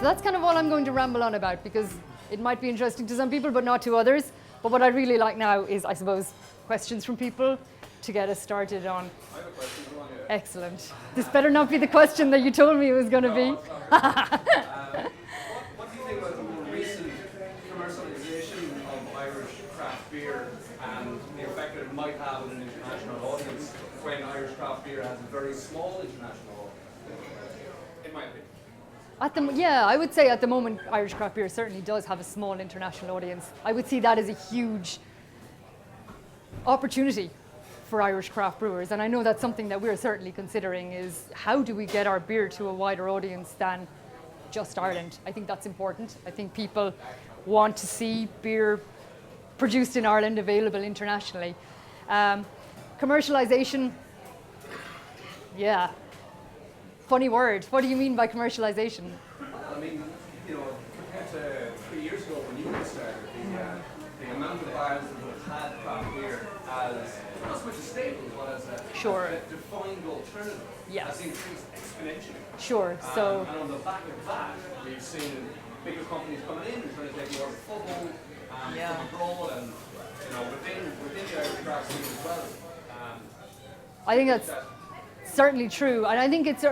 So that's kind of all I'm going to ramble on about, because it might be interesting to some people but not to others. But what I'd really like now is, I suppose, questions from people to get us started on. I have a question. Excellent. This better not be the question that you told me it was going to be. What do you think about the more recent commercialisation of Irish craft beer and the effect that it might have on an international audience when Irish craft beer has a very small international audience, in my opinion? Yeah, I would say at the moment Irish craft beer certainly does have a small international audience. I would see that as a huge opportunity for Irish craft brewers, and I know that's something that we're certainly considering, is how do we get our beer to a wider audience than just Ireland. I think that's important. I think people want to see beer produced in Ireland available internationally. Commercialization, yeah, funny word. What do you mean by commercialization? I mean, you know, compared to 3 years ago when you started, the amount of bars that would have had craft beer as not so much a staple, but as a defined alternative, has increased exponentially. Sure. And on the back of that, we've seen bigger companies coming in and trying to take more of a foothold from abroad and within the Irish craft scene as well. I think that's certainly true, and I think it's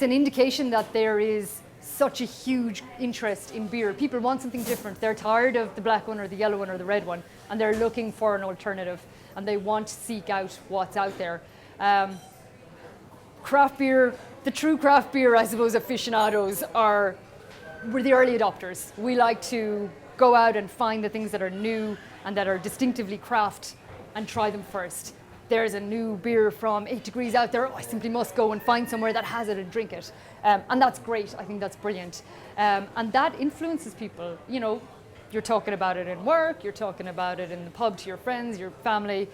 an indication that there is such a huge interest in beer. People want something different. They're tired of the black one or the yellow one or the red one, and they're looking for an alternative, and they want to seek out what's out there. Craft beer, the true craft beer, I suppose, aficionados we're the early adopters. We like to go out and find the things that are new and that are distinctively craft and try them first. There's a new beer from 8 Degrees out there, I simply must go and find somewhere that has it and drink it. And that's great, I think that's brilliant. And that influences people. You know, you're talking about it in work, you're talking about it in the pub to your friends, your family.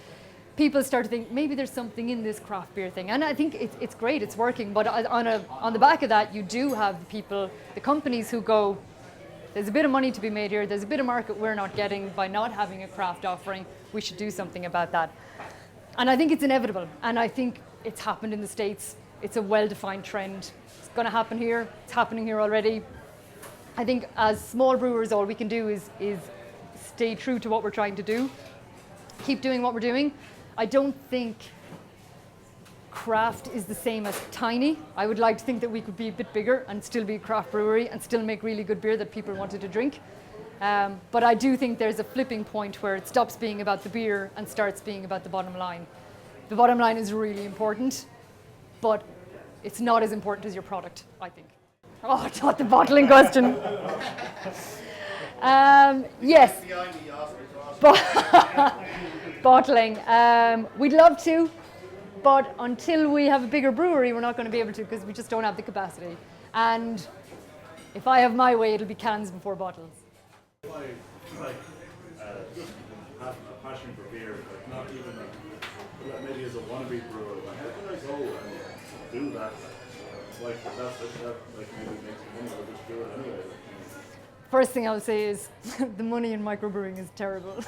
People start to think, maybe there's something in this craft beer thing. And I think it's great, it's working. But on the back of that, you do have the people, the companies who go, there's a bit of money to be made here, there's a bit of market we're not getting by not having a craft offering, we should do something about that. And I think it's inevitable, and I think it's happened in the States. It's a well-defined trend. It's going to happen here. It's happening here already. I think as small brewers, all we can do is stay true to what we're trying to do, keep doing what we're doing. I don't think craft is the same as tiny. I would like to think that we could be a bit bigger and still be a craft brewery and still make really good beer that people wanted to drink. But I do think there's a flipping point where it stops being about the beer and starts being about the bottom line. The bottom line is really important, but it's not as important as your product, I think. Oh, not the bottling question. Yes. Bottling. We'd love to, but until we have a bigger brewery, we're not going to be able to, because we just don't have the capacity. And if I have my way, it'll be cans before bottles. Just having a passion for beer, like not even maybe as a wannabe brewer, like how can I go and do that? Like that like maybe makes money, or just do it anyway. First thing I'll say is the money in microbrewing is terrible.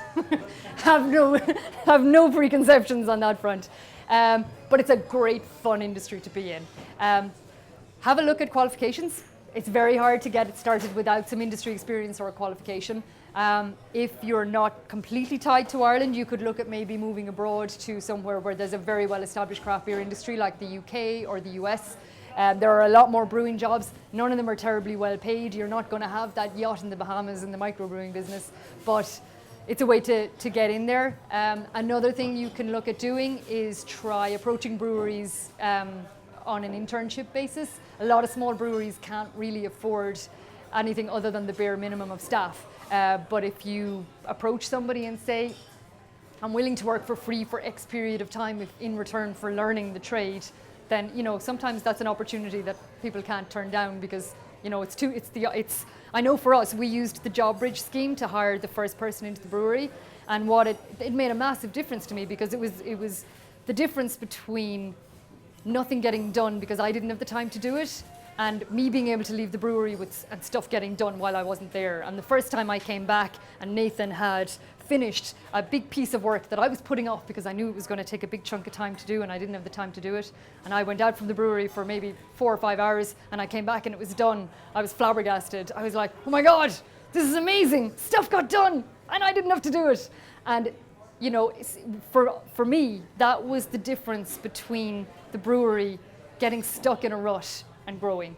have no preconceptions on that front. But it's a great fun industry to be in. Have a look at qualifications. It's very hard to get it started without some industry experience or a qualification. If you're not completely tied to Ireland, you could look at maybe moving abroad to somewhere where there's a very well-established craft beer industry like the UK or the US. There are a lot more brewing jobs. None of them are terribly well paid. You're not going to have that yacht in the Bahamas in the microbrewing business, but it's a way to get in there. Another thing you can look at doing is try approaching breweries on an internship basis. A lot of small breweries can't really afford anything other than the bare minimum of staff. But if you approach somebody and say, I'm willing to work for free for X period of time in return for learning the trade, then sometimes that's an opportunity that people can't turn down, because I know for us, we used the job bridge scheme to hire the first person into the brewery, and it made a massive difference to me, because it was the difference between nothing getting done because I didn't have the time to do it, and me being able to leave the brewery and stuff getting done while I wasn't there. And the first time I came back and Nathan had finished a big piece of work that I was putting off because I knew it was going to take a big chunk of time to do and I didn't have the time to do it. And I went out from the brewery for maybe 4 or 5 hours and I came back and it was done. I was flabbergasted. I was like, oh my God, this is amazing. Stuff got done and I didn't have to do it. And you know, for me, that was the difference between the brewery getting stuck in a rut and growing.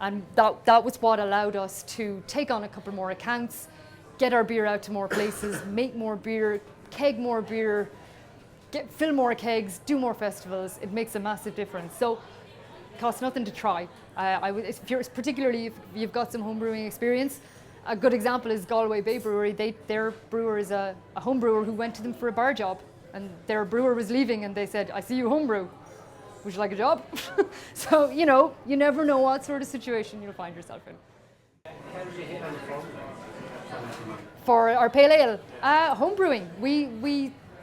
And that was what allowed us to take on a couple more accounts, get our beer out to more places, make more beer, keg more beer, fill more kegs, do more festivals. It makes a massive difference. So it costs nothing to try. Particularly if you've got some home brewing experience, a good example is Galway Bay Brewery. Their brewer is a home brewer who went to them for a bar job, and their brewer was leaving and they said, I see you homebrew. Would you like a job? So, you know, you never know what sort of situation you'll find yourself in. How did you hit on the phone? For our pale ale, home brewing.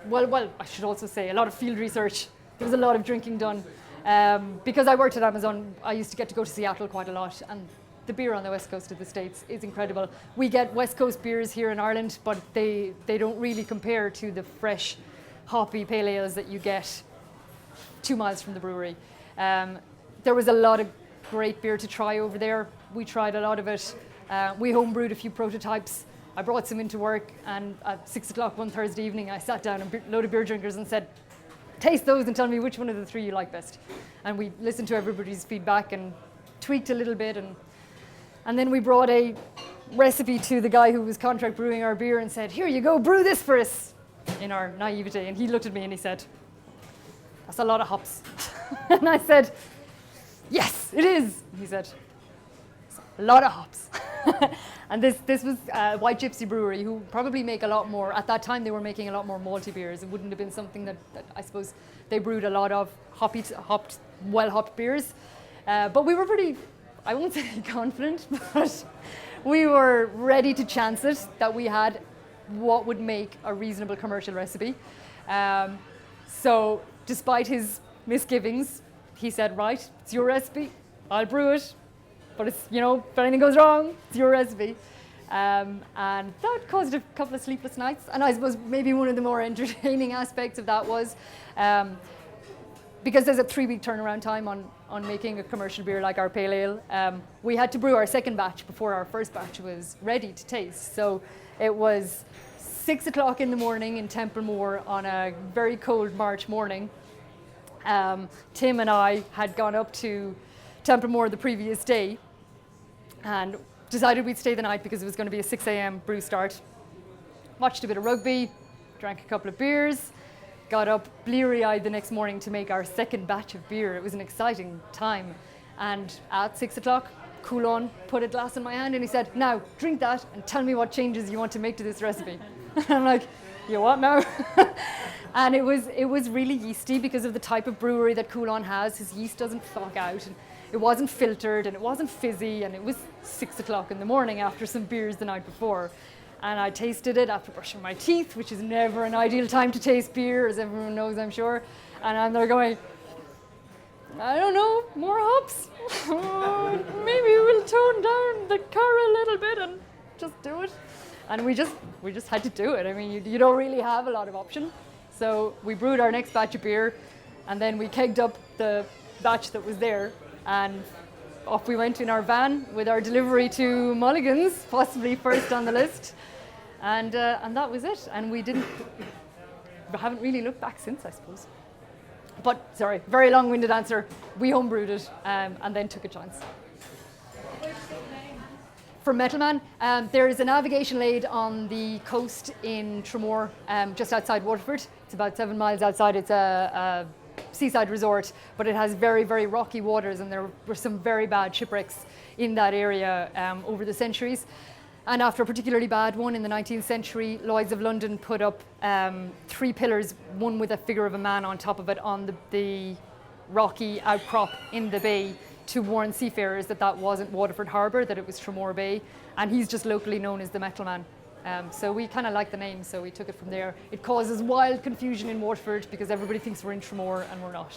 Well, I should also say a lot of field research. There was a lot of drinking done. Because I worked at Amazon, I used to get to go to Seattle quite a lot, and the beer on the west coast of the States is incredible. We get west coast beers here in Ireland, but they don't really compare to the fresh, hoppy pale ales that you get 2 miles from the brewery. There was a lot of great beer to try over there. We tried a lot of it. We homebrewed a few prototypes. I brought some into work, and at 6 o'clock one Thursday evening, I sat down a load of beer drinkers and said, taste those and tell me which one of the 3 you like best. And we listened to everybody's feedback and tweaked a little bit, and then we brought a recipe to the guy who was contract brewing our beer and said, here you go, brew this for us, in our naivete. And he looked at me and he said, that's a lot of hops. And I said, yes, it is. He said, it's a lot of hops. And this was White Gypsy Brewery, who probably make a lot more. At that time, they were making a lot more malty beers. It wouldn't have been something that I suppose they brewed a lot of well-hopped beers. But we were pretty, I won't say confident, but we were ready to chance it, that we had what would make a reasonable commercial recipe. So despite his misgivings, he said, right, it's your recipe, I'll brew it. But it's, you know, if anything goes wrong, it's your recipe. And that caused a couple of sleepless nights. And I suppose maybe one of the more entertaining aspects of that was, because there's a 3-week turnaround time on making a commercial beer like our pale ale, we had to brew our second batch before our first batch was ready to taste. So it was 6 o'clock in the morning in Templemore on a very cold March morning. Tim and I had gone up to Templemore the previous day and decided we'd stay the night because it was going to be a 6 a.m. brew start. Watched a bit of rugby, drank a couple of beers, got up bleary-eyed the next morning to make our second batch of beer. It was an exciting time. And at 6 o'clock, Coulon put a glass in my hand and he said, now drink that and tell me what changes you want to make to this recipe. And I'm like, you what now? And it was really yeasty because of the type of brewery that Coulon has. His yeast doesn't fog out. And it wasn't filtered and it wasn't fizzy, and it was 6 o'clock in the morning after some beers the night before. And I tasted it after brushing my teeth, which is never an ideal time to taste beer, as everyone knows, I'm sure. And I'm there going, I don't know, more hops? Maybe we'll tone down the car a little bit and just do it. And we just had to do it. I mean, you don't really have a lot of option. So we brewed our next batch of beer, and then we kegged up the batch that was there, and off we went in our van with our delivery to Mulligan's, possibly first on the list, and that was it. And we haven't really looked back since, I suppose. But sorry, very long-winded answer. We homebrewed it and then took a chance. For Metalman, there is a navigation lade on the coast in Tramore, just outside Waterford. It's about 7 miles outside. It's a seaside resort, but it has very, very rocky waters, and there were some very bad shipwrecks in that area over the centuries. And after a particularly bad one in the 19th century, Lloyd's of London put up 3 pillars, one with a figure of a man on top of it, on the rocky outcrop in the bay, to warn seafarers that wasn't Waterford Harbour, that it was Tramore Bay, and he's just locally known as the Metalman. So we kind of like the name, so we took it from there. It causes wild confusion in Waterford because everybody thinks we're in Tramore and we're not,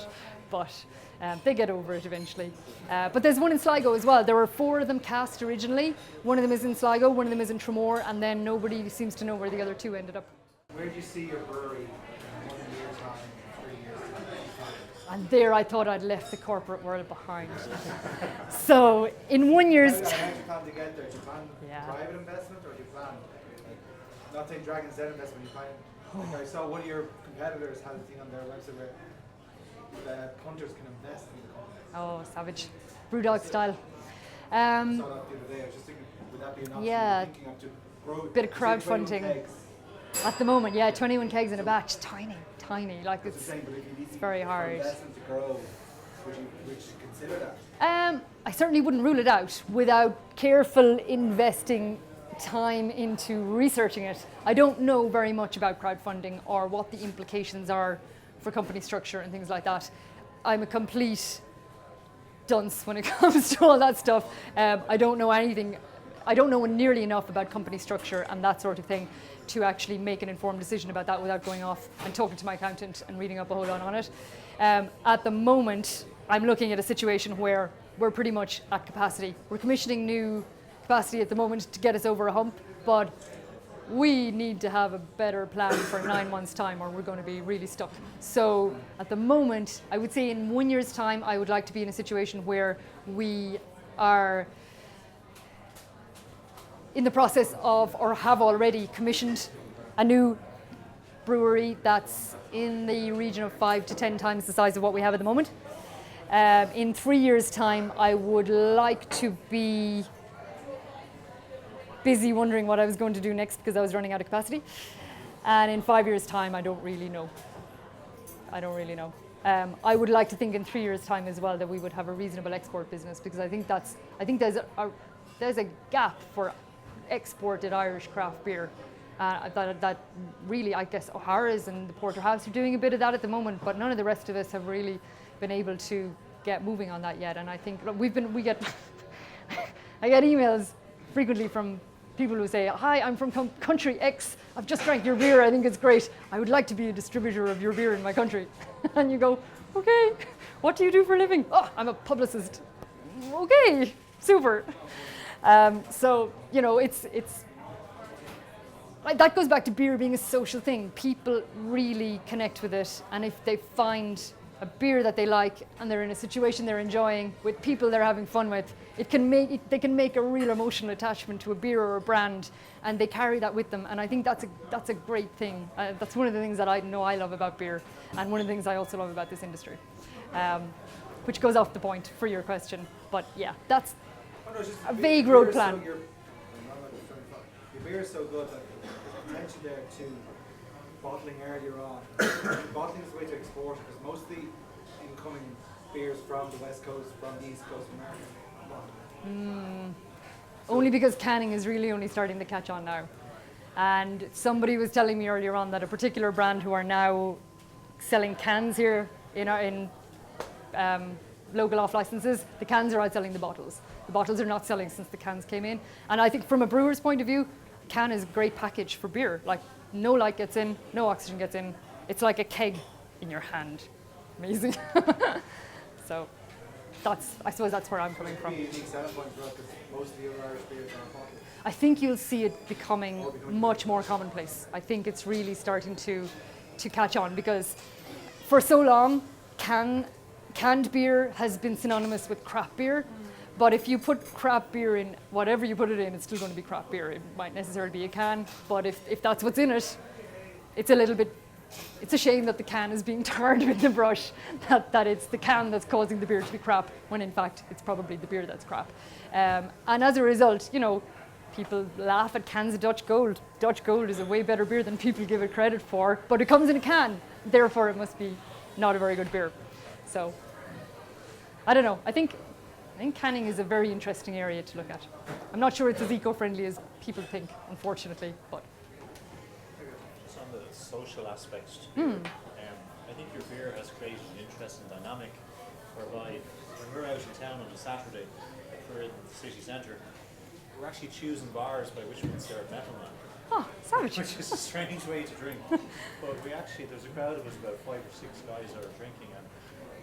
but they get over it eventually. But there's one in Sligo as well. There were 4 of them cast originally. One of them is in Sligo, one of them is in Tramore, and then nobody seems to know where the other 2 ended up. Where do you see your brewery in 1 year's time, 3 years time? And there I thought I'd left the corporate world behind. So in 1 year's How time, do you plan to get there? Do you plan private investment or do you plan, not saying Dragon's Den investment, you plan, like I saw one of your competitors had a thing on their website where the punters can invest in the company. oh, savage, Brewdog style. I saw that the other day. I was just thinking, would that be an option? Yeah. You're thinking of to grow Bit of you say 21 crowdfunding. kegs. At the moment, yeah, 21 kegs in a batch, tiny, like That's it's the same, but if you need to very for hard. investment to grow, would you consider that? I certainly wouldn't rule it out without careful investing time into researching it. I don't know very much about crowdfunding or what the implications are for company structure and things like that. I'm a complete dunce when it comes to all that stuff. I don't know anything. I don't know nearly enough about company structure and that sort of thing to actually make an informed decision about that without going off and talking to my accountant and reading up a whole lot on it. At the moment, I'm looking at a situation where we're pretty much at capacity. We're commissioning new capacity at the moment to get us over a hump, but we need to have a better plan for 9 months' time or we're going to be really stuck. So at the moment, I would say in 1 year's time, I would like to be in a situation where we are in the process of, or have already commissioned a new brewery that's in the region of 5 to 10 times the size of what we have at the moment. In 3 years' time, I would like to be busy wondering what I was going to do next because I was running out of capacity. And in 5 years' time, I don't really know. I would like to think in 3 years' time as well that we would have a reasonable export business because I think there's a gap for exported Irish craft beer. That really, I guess, O'Hara's and the Porterhouse are doing a bit of that at the moment, but none of the rest of us have really been able to get moving on that yet. And I think we get I get emails frequently from people who say, "Hi, I'm from country X. I've just drank your beer. I think it's great. I would like to be a distributor of your beer in my country." And you go, "Okay, what do you do for a living?" "Oh, I'm a publicist." "Okay, super." So, you know, it's that goes back to beer being a social thing. People really connect with it, and if they find a beer that they like and they're in a situation they're enjoying with people they're having fun with, they can make a real emotional attachment to a beer or a brand, and they carry that with them. And I think that's a great thing. That's one of the things that I know I love about beer, and one of the things I also love about this industry, which goes off the point for your question. But yeah, that's a vague road plan. Your beer is so good that there's attention there to bottling earlier on. Bottling is the way to export it because most of the incoming beers from the West Coast, from the East Coast of America. Only because canning is really only starting to catch on now. And somebody was telling me earlier on that a particular brand who are now selling cans here in local off licenses, the cans are outselling the bottles. The bottles are not selling since the cans came in. And I think from a brewer's point of view, a can is a great package for beer. Like, no light gets in, no oxygen gets in. It's like a keg in your hand. Amazing. So I suppose that's where I'm coming from. It could be a unique selling point for us because most of the other Irish beers are bottled. I think you'll see it becoming much more commonplace. I think it's really starting to catch on because for so long, canned beer has been synonymous with craft beer. But if you put craft beer in whatever you put it in, it's still going to be craft beer. It might necessarily be a can, but if that's what's in it, it's a shame that the can is being tarred with the brush, that it's the can that's causing the beer to be crap, when in fact it's probably the beer that's crap. And as a result, people laugh at cans of Dutch Gold. Dutch Gold is a way better beer than people give it credit for, but it comes in a can, therefore it must be not a very good beer. So, I don't know. I think canning is a very interesting area to look at. I'm not sure it's as eco-friendly as people think, unfortunately, but. Just on the social aspect, I think your beer has created an interesting dynamic whereby when we're out in town on a Saturday, if we're in the city centre, we're actually choosing bars by which ones serve Metalman. Oh, savage. Which is a strange way to drink. But there's a crowd of us, about 5 or 6 guys that are drinking, and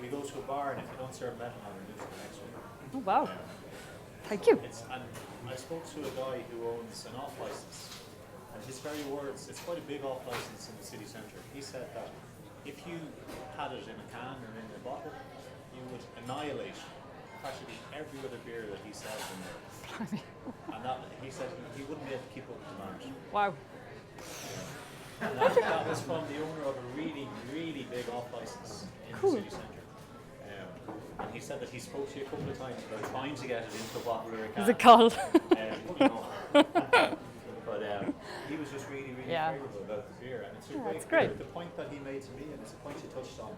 we go to a bar, and if you don't serve Metalman, we lose the next one. Oh, wow. Thank you. And I spoke to a guy who owns an off license And his very words, it's quite a big off license in the city centre. He said that if you had it in a can or in a bottle, you would annihilate practically every other beer that he sells in there. And that, he said he wouldn't be able to keep up with demand. Wow. And that was from the owner of a really, really big off license in the city centre. And he said that he spoke to you a couple of times about trying to get it into a bottle or a can. Is it called? But he was just really, really favourable about the beer. And it's a great beer. The point that he made to me, and it's a point you touched on,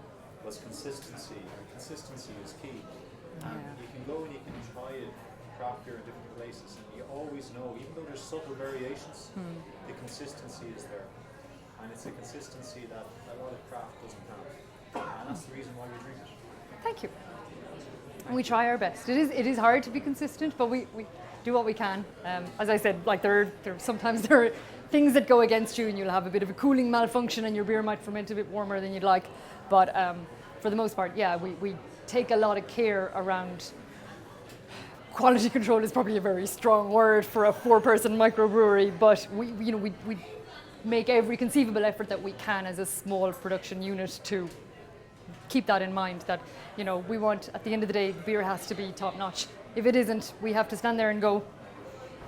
was consistency. And consistency is key. And you can go and you can try craft beer in different places, and you always know, even though there's subtle variations, the consistency is there. And it's a consistency that a lot of craft doesn't have. And that's the reason why we drink it. Thank you. And we try our best. It is hard to be consistent, but we do what we can. As I said, like sometimes there are things that go against you, and you'll have a bit of a cooling malfunction, and your beer might ferment a bit warmer than you'd like. But for the most part, we take a lot of care around. Quality control is probably a very strong word for a 4-person microbrewery, but we make every conceivable effort that we can as a small production unit to keep that in mind, that we want, at the end of the day, the beer has to be top notch. If it isn't, we have to stand there and go,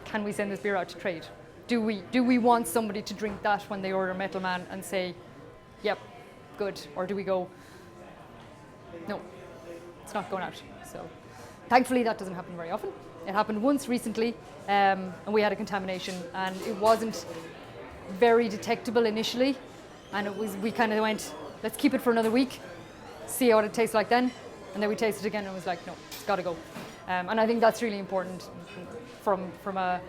can we send this beer out to trade? Do we want somebody to drink that when they order Metalman and say, yep, good, or do we go, no, it's not going out? So thankfully that doesn't happen very often. It happened once recently, and we had a contamination, and it wasn't very detectable initially, and we kind of went, let's keep it for another week, see what it tastes like then, and then we tasted it again and it was like, no, it's got to go. And I think that's really important from a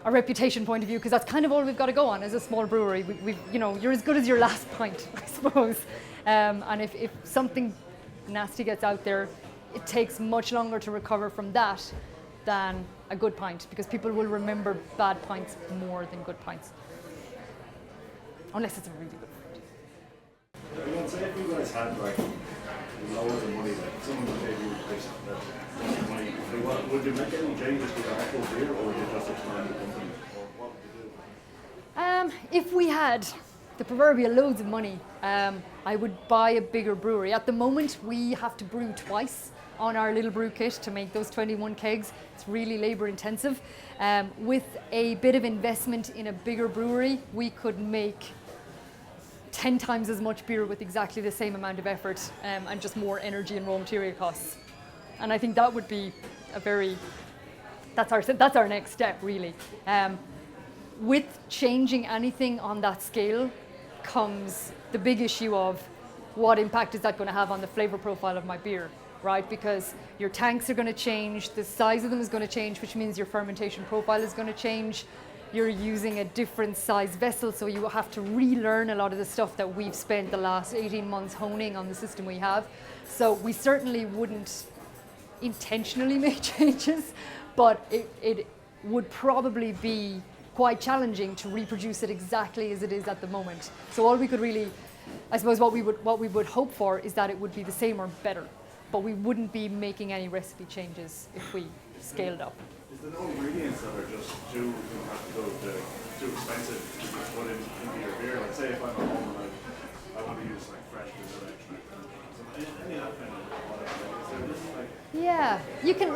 reputation point of view, because that's kind of all we've got to go on as a small brewery. You're as good as your last pint, I suppose. And if something nasty gets out there, it takes much longer to recover from that than a good pint, because people will remember bad pints more than good pints. Unless it's a really good pint. I'd say if you guys had loads of money, someone would pay you that money, would you make any changes to your actual beer, or would you just expand the company? Or what would you do? If we had the proverbial loads of money, I would buy a bigger brewery. At the moment, we have to brew twice on our little brew kit to make those 21 kegs. It's really labour intensive. With a bit of investment in a bigger brewery, we could make 10 times as much beer with exactly the same amount of effort, and just more energy and raw material costs. And I think that would be that's our next step, really. With changing anything on that scale comes the big issue of what impact is that going to have on the flavour profile of my beer, right? Because your tanks are going to change, the size of them is going to change, which means your fermentation profile is going to change. You're using a different size vessel, so you have to relearn a lot of the stuff that we've spent the last 18 months honing on the system we have. So we certainly wouldn't intentionally make changes, but it would probably be quite challenging to reproduce it exactly as it is at the moment. So all we could really, I suppose what we would hope for is that it would be the same or better, but we wouldn't be making any recipe changes if we scaled up. Is there no ingredients that are just too expensive to put into your beer? Like, say if I'm at home and I want to use like fresh vanilla extract, any of that kind of product, is there just like... Yeah, you can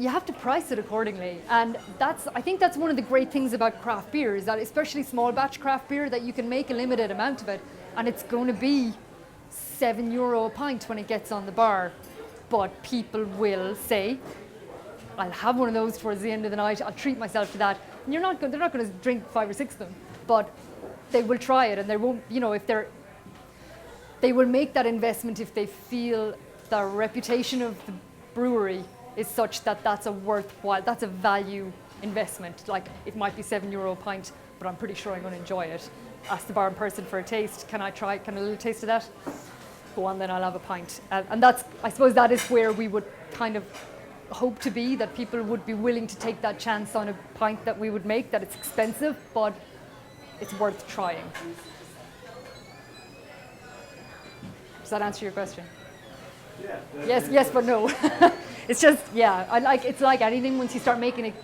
you have to price it accordingly, and I think that's one of the great things about craft beer, is that especially small batch craft beer, that you can make a limited amount of it, and it's going to be €7 a pint when it gets on the bar, but people will say, I'll have one of those towards the end of the night, I'll treat myself to that. And they're not going to drink 5 or 6 of them, but they will try it, and they won't, they will make that investment if they feel the reputation of the brewery is such that that's a value investment. Like, it might be €7 a pint, but I'm pretty sure I'm going to enjoy it. Ask the bar person for a taste. Can I a little taste of that? Go on, then I'll have a pint. And I suppose that is where we would kind of hope to be, that people would be willing to take that chance on a pint that we would make, that it's expensive, but it's worth trying. Does that answer your question? Yeah. Yes, but no. It's just, it's like anything, once you start making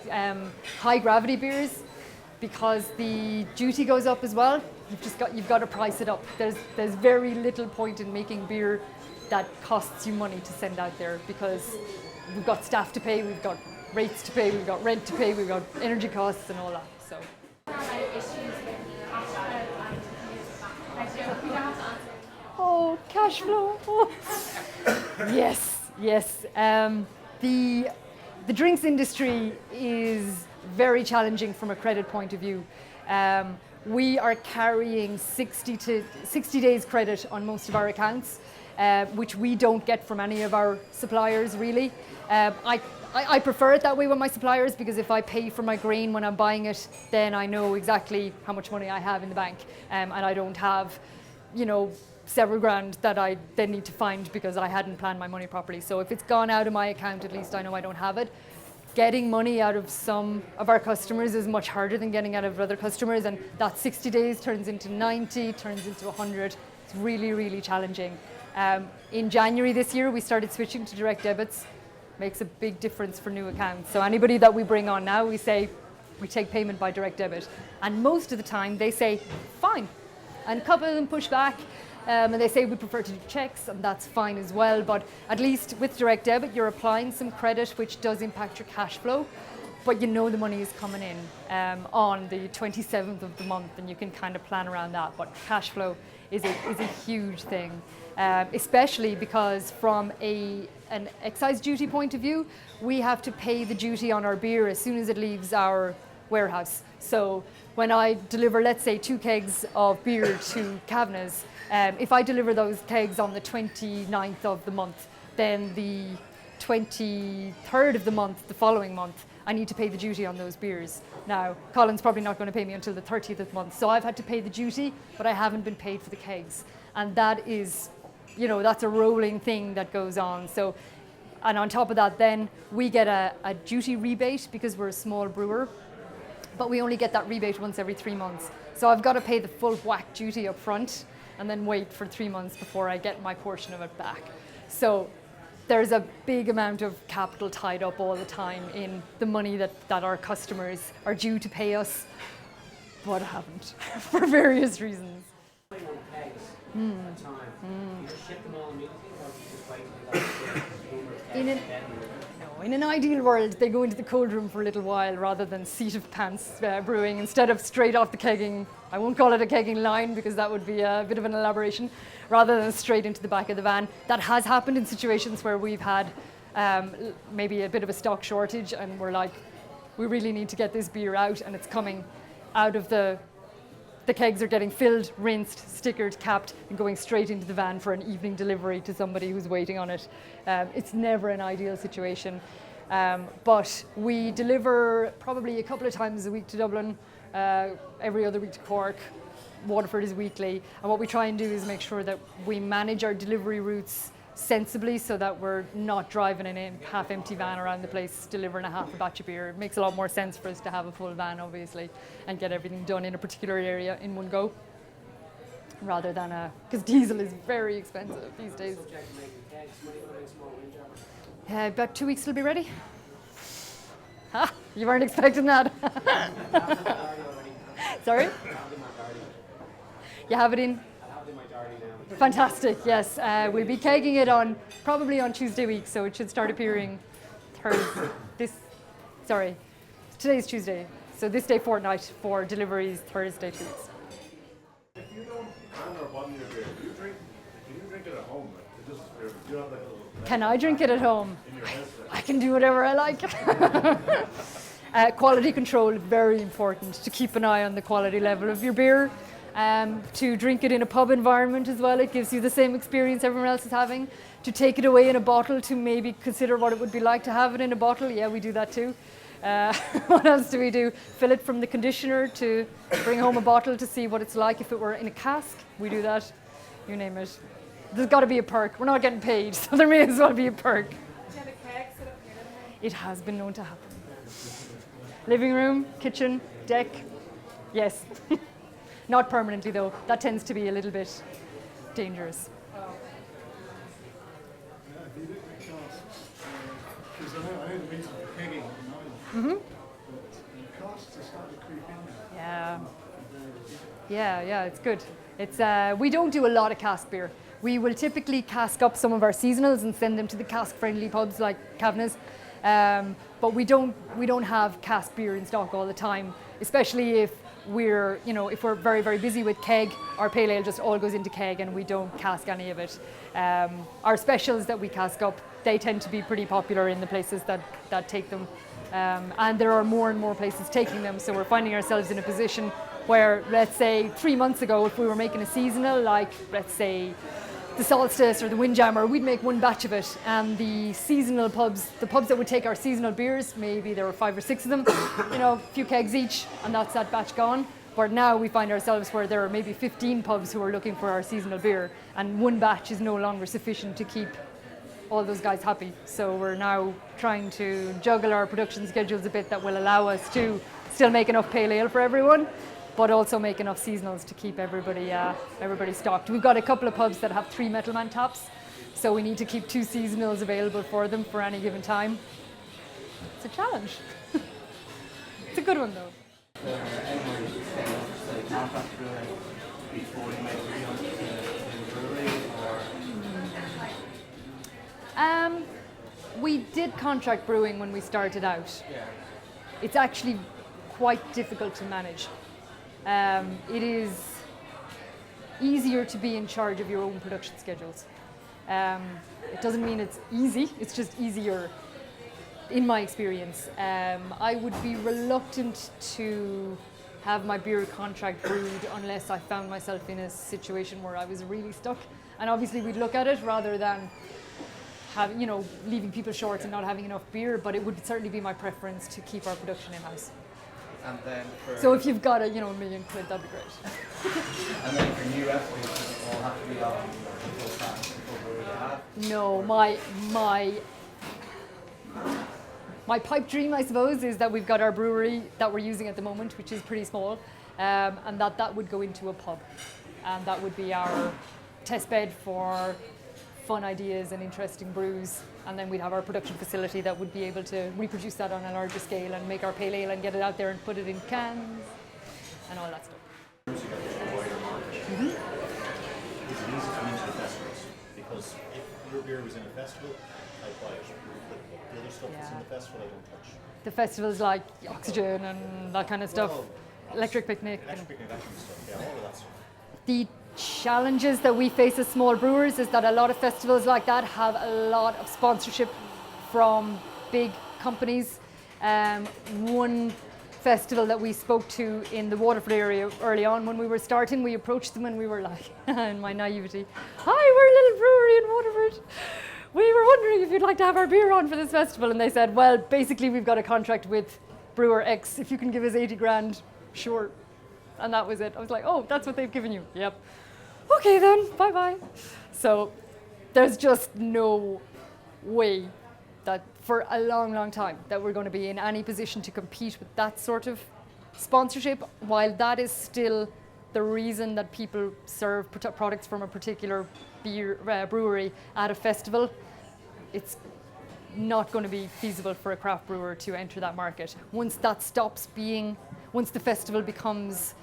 high gravity beers, because the duty goes up as well, you've got to price it up. There's very little point in making beer that costs you money to send out there, because we've got staff to pay, we've got rates to pay, we've got rent to pay, we've got energy costs and all that. So. Oh, cash flow. Oh. Yes. The drinks industry is very challenging from a credit point of view. We are carrying 60 days credit on most of our accounts, which we don't get from any of our suppliers really. I prefer it that way with my suppliers, because if I pay for my grain when I'm buying it, then I know exactly how much money I have in the bank, and I don't have, several grand that I then need to find because I hadn't planned my money properly. So if it's gone out of my account, at least I know I don't have it. Getting money out of some of our customers is much harder than getting out of other customers, and that 60 days turns into 90, turns into 100. It's really, really challenging. In January this year, we started switching to direct debits. Makes a big difference for new accounts. So anybody that we bring on now, we take payment by direct debit. And most of the time they say, fine. And a couple of them push back, and they say we prefer to do checks, and that's fine as well. But at least with direct debit, you're applying some credit, which does impact your cash flow. But the money is coming in on the 27th of the month, and you can kind of plan around that. But cash flow is a huge thing, especially because from an excise duty point of view, we have to pay the duty on our beer as soon as it leaves our warehouse. So when I deliver, let's say, 2 kegs of beer to Kavanagh's, if I deliver those kegs on the 29th of the month, then the 23rd of the month, the following month, I need to pay the duty on those beers. Now, Colin's probably not going to pay me until the 30th of the month, so I've had to pay the duty, but I haven't been paid for the kegs. And that is, that's a rolling thing that goes on. So, and on top of that, then we get a duty rebate because we're a small brewer, but we only get that rebate once every 3 months. So I've got to pay the full whack duty up front and then wait for 3 months before I get my portion of it back. So there's a big amount of capital tied up all the time in the money that our customers are due to pay us, but haven't for various reasons. In an ideal world, they go into the cold room for a little while rather than seat of pants brewing, instead of straight off the kegging. I won't call it a kegging line because that would be a bit of an elaboration, rather than straight into the back of the van. That has happened in situations where we've had maybe a bit of a stock shortage, and we're like, we really need to get this beer out, and it's coming out of the kegs are getting filled, rinsed, stickered, capped, and going straight into the van for an evening delivery to somebody who's waiting on it. It's never an ideal situation. But we deliver probably a couple of times a week to Dublin, every other week to Cork. Waterford is weekly. And what we try and do is make sure that we manage our delivery routes sensibly, so that we're not driving in a half-empty van around the place delivering a half a batch of beer. It makes a lot more sense for us to have a full van, obviously, and get everything done in a particular area in one go, rather than because diesel is very expensive these days. About 2 weeks it'll be ready. Ha! You weren't expecting that. Sorry? You have it in? Fantastic, yes. We'll be kegging it probably on Tuesday week, so it should start appearing today's Tuesday. So this day fortnight for deliveries Thursday 2 weeks. If you don't can or bottle your beer, do you drink it at home? Do you have like a little Can I drink it at home? in your house? I can do whatever I like. Quality control is very important, to keep an eye on the quality level of your beer. To drink it in a pub environment as well, it gives you the same experience everyone else is having. To take it away in a bottle, to maybe consider what it would be like to have it in a bottle, yeah, we do that too. What else do we do? Fill it from the conditioner, to bring home a bottle to see what it's like if it were in a cask, we do that. You name it. There's got to be a perk. We're not getting paid, so there may as well be a perk. It has been known to happen. Living room, kitchen, deck, yes. Not permanently though, that tends to be a little bit dangerous. If you look at costs, because I know the reason for kegging at the moment, but the costs are starting to creep in now. Yeah, it's good. It's we don't do a lot of cask beer. We will typically cask up some of our seasonals and send them to the cask-friendly pubs like Kavanagh's. But we don't have cask beer in stock all the time, especially if we're very, very busy with keg. Our pale ale just all goes into keg and we don't cask any of it. Our specials that we cask up, they tend to be pretty popular in the places that take them. And there are more and more places taking them, so we're finding ourselves in a position where, let's say 3 months ago, if we were making a seasonal, like let's say the Solstice or the Windjammer, we'd make one batch of it, and the seasonal pubs, the pubs that would take our seasonal beers, maybe there were 5 or 6 of them, a few kegs each, and that's that batch gone. But now we find ourselves where there are maybe 15 pubs who are looking for our seasonal beer, and one batch is no longer sufficient to keep all those guys happy. So we're now trying to juggle our production schedules a bit that will allow us to still make enough pale ale for everyone, but also make enough seasonals to keep everybody stocked. We've got a couple of pubs that have 3 Metalman taps, so we need to keep 2 seasonals available for them for any given time. It's a challenge. It's a good one though. We did contract brewing when we started out. It's actually quite difficult to manage. It is easier to be in charge of your own production schedules. It doesn't mean it's easy, it's just easier in my experience. I would be reluctant to have my beer contract brewed unless I found myself in a situation where I was really stuck. And obviously we'd look at it rather than leaving people short and not having enough beer, but it would certainly be my preference to keep our production in-house. And then So if you've got a $1 million, that'd be great. And then for new recipes, does it all have to be on full fat, full brew they have? No, my pipe dream, I suppose, is that we've got our brewery that we're using at the moment, which is pretty small, and that would go into a pub, and that would be our test bed for fun ideas and interesting brews, and then we'd have our production facility that would be able to reproduce that on a larger scale and make our pale ale and get it out there and put it in cans and all that stuff. Is it easy to come into the festivals? Because if your beer was in a festival, I'd buy it. But the other stuff that's in the festival, I don't touch. The festivals like Oxygen and that kind of stuff, Well, Electric Picnic. Electric Picnic, that kind of stuff, yeah, all of that stuff. The challenges that we face as small brewers is that a lot of festivals like that have a lot of sponsorship from big companies. One festival that we spoke to in the Waterford area early on when we were starting, we approached them and we were like, in my naivety, "Hi, we're a little brewery in Waterford. We were wondering if you'd like to have our beer on for this festival." And they said, "Well, basically we've got a contract with Brewer X. If you can give us 80 grand, sure." And that was it. I was like, "Oh, that's what they've given you." Yep. Okay then, bye-bye. So there's just no way that for a long, long time that we're going to be in any position to compete with that sort of sponsorship, while that is still the reason that people serve products from a particular beer brewery at a festival. It's not going to be feasible for a craft brewer to enter that market. Once that stops being, once the festival becomes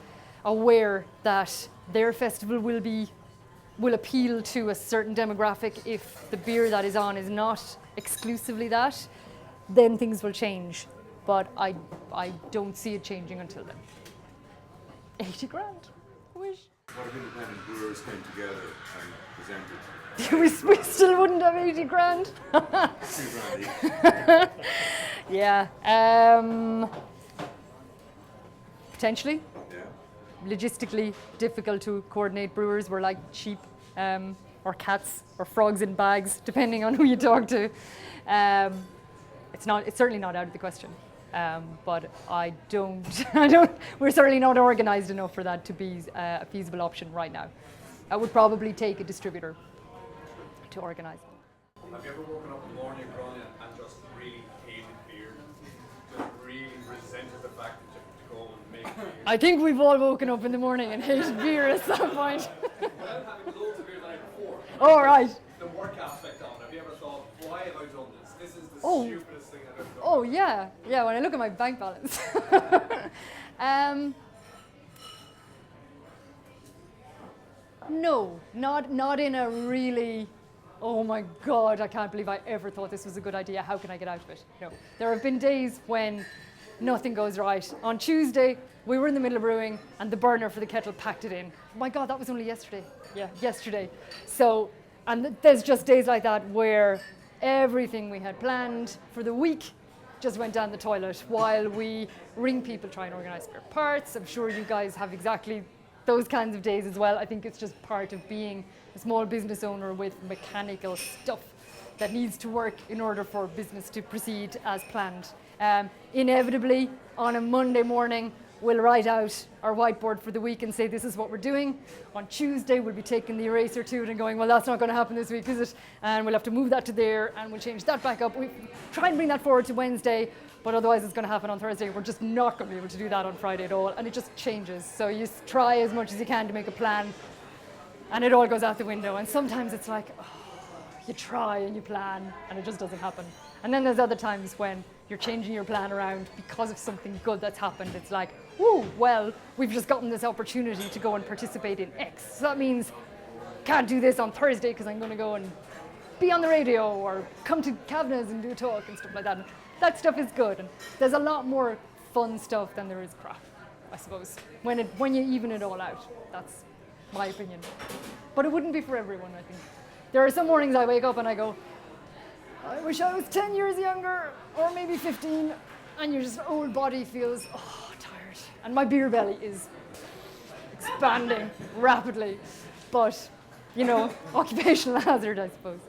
aware that their festival will appeal to a certain demographic if the beer that is on is not exclusively that, then things will change. But I don't see it changing until then. 80 grand, I wish. What if independent brewers came together and presented? we still wouldn't have 80 grand. 2 grand each. Yeah. Potentially. Yeah. Logistically difficult to coordinate brewers. We're like sheep or cats or frogs in bags, depending on who you talk to. It's certainly not out of the question. But we're certainly not organized enough for that to be a feasible option right now. That would probably take a distributor to organize. Have you ever woken up in the morning, Grainne, and just really hated beer? Just really resented the fact that you have to go and make beer? I think we've all woken up in the morning and hated beer at some point. Without having loads of beer the night before. All right. The work aspect on it. Have you ever thought, why have I done this? This is the Oh. stupidest thing I've ever done. Oh yeah, when I look at my bank balance. No, not in a really, oh my God, I can't believe I ever thought this was a good idea. How can I get out of it? No. There have been days when nothing goes right. On Tuesday, we were in the middle of brewing and the burner for the kettle packed it in. Oh my God, that was only yesterday. Yeah, yesterday. So, and there's just days like that where everything we had planned for the week just went down the toilet while we ring people, try and organise spare parts. I'm sure you guys have exactly those kinds of days as well. I think it's just part of being a small business owner with mechanical stuff that needs to work in order for business to proceed as planned. Inevitably, on a Monday morning, we'll write out our whiteboard for the week and say this is what we're doing. On Tuesday, we'll be taking the eraser to it and going, well, that's not going to happen this week, is it? And we'll have to move that to there and we'll change that back up. We try and bring that forward to Wednesday, but otherwise it's going to happen on Thursday. We're just not going to be able to do that on Friday at all, and it just changes. So you try as much as you can to make a plan, and it all goes out the window. And sometimes it's like, oh, you try and you plan, and it just doesn't happen. And then there's other times when you're changing your plan around because of something good that's happened. It's like, woo, well, we've just gotten this opportunity to go and participate in X. So that means can't do this on Thursday because I'm going to go and be on the radio or come to Kavanagh's and do a talk and stuff like that. And that stuff is good. And there's a lot more fun stuff than there is crap, I suppose, when you even it all out. That's my opinion. But it wouldn't be for everyone, I think. There are some mornings I wake up and I go, I wish I was 10 years younger, or maybe 15, and your just old body feels, tired. And my beer belly is expanding rapidly. But, occupational hazard, I suppose.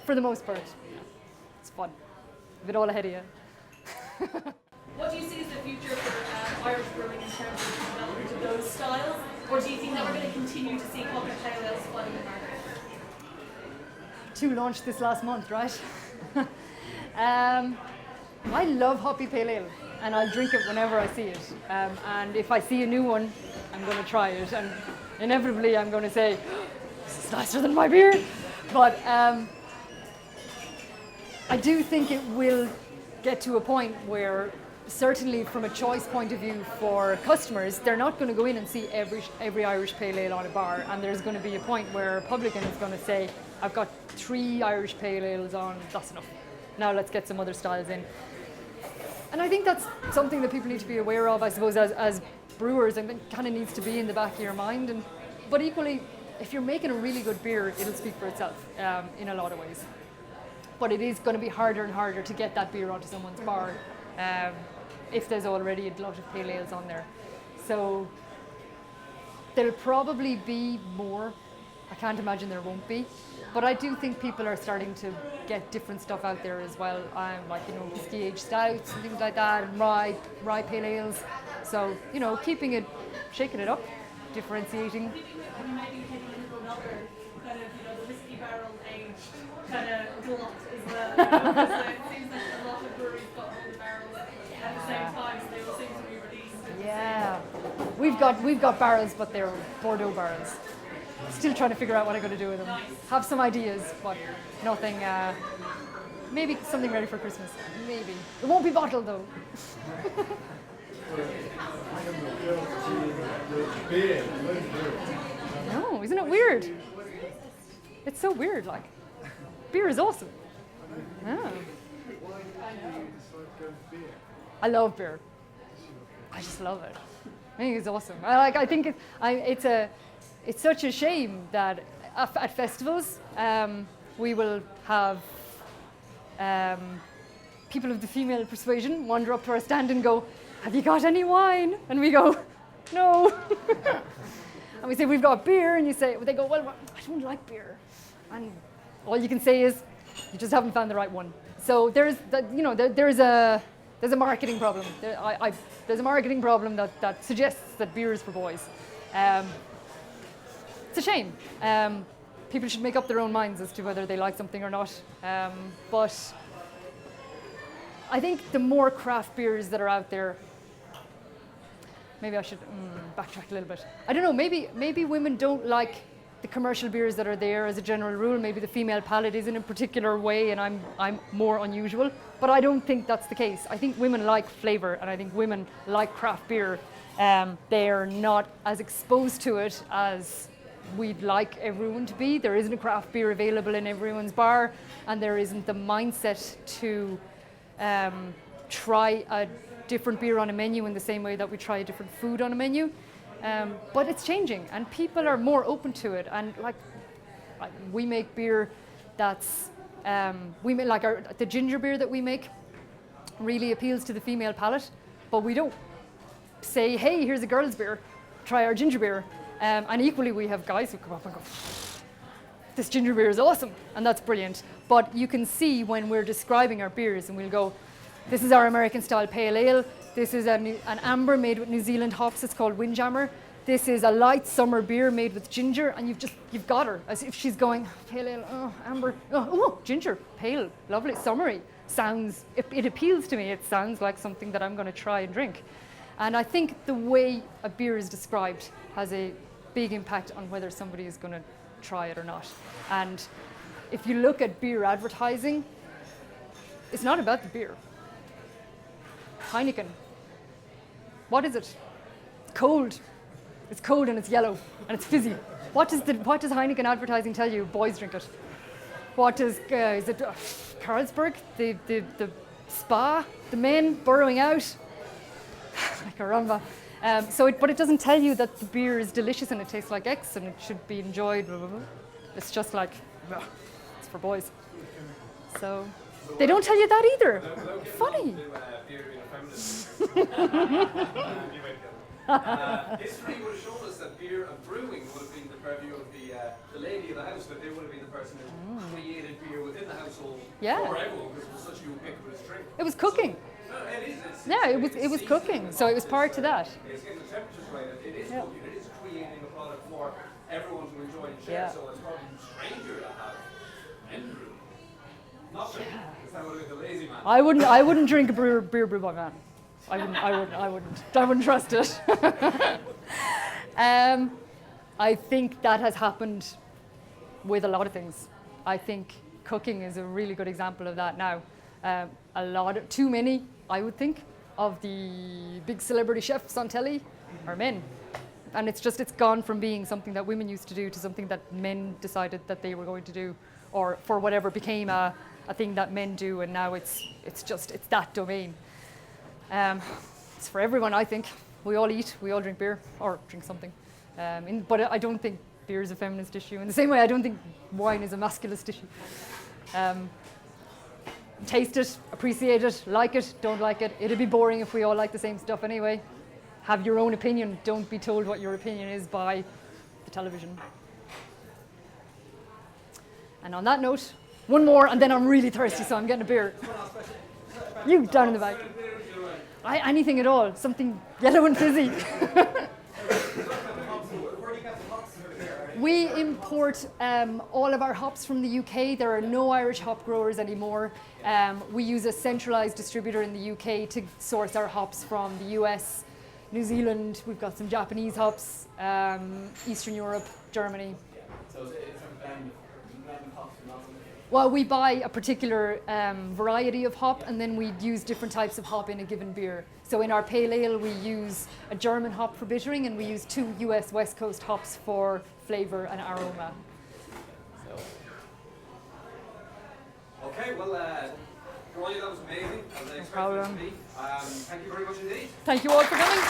For the most part, it's fun. Have it all ahead of you. What do you see as the future for Irish brewing in terms of development of those styles? Or do you think that we're going to continue to see coffee pale ales flooding the market? Two launched this last month, right? I love hoppy pale ale, and I'll drink it whenever I see it. And if I see a new one, I'm going to try it. And inevitably, I'm going to say, this is nicer than my beer. But I do think it will get to a point where, certainly from a choice point of view for customers, they're not going to go in and see every Irish pale ale on a bar. And there's going to be a point where a publican is going to say, I've got 3 Irish pale ales on, that's enough. Now let's get some other styles in. And I think that's something that people need to be aware of, I suppose, as brewers, and it kind of needs to be in the back of your mind. But equally, if you're making a really good beer, it'll speak for itself in a lot of ways. But it is going to be harder and harder to get that beer onto someone's bar if there's already a lot of pale ales on there. So there'll probably be more. I can't imagine there won't be. But I do think people are starting to get different stuff out there as well, like, whiskey aged stouts and things like that, and rye pale ales. So, shaking it up, differentiating. We might be taking another kind of, the whiskey barrel age kind of glut as well. Because it seems like a lot of breweries got all the barrels at the same time, so they all seem to be released. Yeah, we've got barrels, but they're Bordeaux barrels. Still trying to figure out what I'm going to do with them. Have some ideas, but nothing. Maybe something ready for Christmas. Maybe. It won't be bottled though. No, isn't it weird? It's so weird. Like, beer is awesome. Yeah. I love beer. I just love it. I think it's awesome. I think it's such a shame that at festivals we will have people of the female persuasion wander up to our stand and go, have you got any wine? And we go, no. And we say, we've got beer. And they go, well, I don't like beer. And all you can say is, you just haven't found the right one. So there's a marketing problem. There's a marketing problem that suggests that beer is for boys. It's a shame. People should make up their own minds as to whether they like something or not. But I think the more craft beers that are out there, maybe I should backtrack a little bit. I don't know, maybe women don't like the commercial beers that are there as a general rule. Maybe the female palate is in a particular way and I'm more unusual. But I don't think that's the case. I think women like flavour and I think women like craft beer. They're not as exposed to it as we'd like everyone to be. There isn't a craft beer available in everyone's bar, and there isn't the mindset to try a different beer on a menu in the same way that we try a different food on a menu. But it's changing, and people are more open to it. And like we make beer that's we make the ginger beer that we make really appeals to the female palate, but we don't say, hey, here's a girl's beer, try our ginger beer. And equally, we have guys who come up and go, this ginger beer is awesome, and that's brilliant. But you can see when we're describing our beers, and we'll go, this is our American style pale ale, this is an amber made with New Zealand hops, it's called Windjammer. This is a light summer beer made with ginger, and you've got her, as if she's going, pale ale, oh, amber, oh, ginger, pale, lovely, summery. It appeals to me, it sounds like something that I'm going to try and drink. And I think the way a beer is described has a big impact on whether somebody is going to try it or not. And if you look at beer advertising, it's not about the beer. Heineken, what is it? Cold. It's cold and it's yellow and it's fizzy. What does Heineken advertising tell you? Boys drink it. What does is it Carlsberg? The spa, the men burrowing out, like a rumba. But it doesn't tell you that the beer is delicious and it tastes like X and it should be enjoyed. Blah, blah, blah. It's just like, it's for boys. So they don't tell you that either. Funny. History would have shown us that beer and brewing would have been the purview of the lady of the house, that they would have been the person who created beer within the household for everyone, because it was such a ubiquitous drink. It was cooking. No, it is. It was cooking, so it was part to that. It's getting the temperatures right. It is cooking. It is creating a product for everyone to enjoy and share. So it's probably stranger to have men brew. Nothing. Because that would have been the lazy man. I wouldn't drink a beer brewed by man. I wouldn't trust it. I think that has happened with a lot of things. I think cooking is a really good example of that now. Too many, I would think, of the big celebrity chefs on telly are men. And it's gone from being something that women used to do to something that men decided that they were going to do, or for whatever became a thing that men do, and now it's that domain. It's for everyone, I think. We all eat, we all drink beer, or drink something. But I don't think beer is a feminist issue. In the same way, I don't think wine is a masculist issue. Taste it, appreciate it, like it, don't like it. It'd be boring if we all like the same stuff anyway. Have your own opinion. Don't be told what your opinion is by the television. And on that note, one more, and then I'm really thirsty, so I'm getting a beer. You down in the back. Anything at all, something yellow and fizzy. We import all of our hops from the UK. There are no Irish hop growers anymore. We use a centralised distributor in the UK to source our hops from the US, New Zealand. We've got some Japanese hops, Eastern Europe, Germany. So it's a blend of hops and not something. Well, we buy a particular variety of hop, and then we use different types of hop in a given beer. So in our pale ale, we use a German hop for bittering, and we use 2 US West Coast hops for flavour and aroma. Okay, well, Grainne, that was amazing. As I expected it to problem. be. Thank you very much indeed. Thank you all for coming.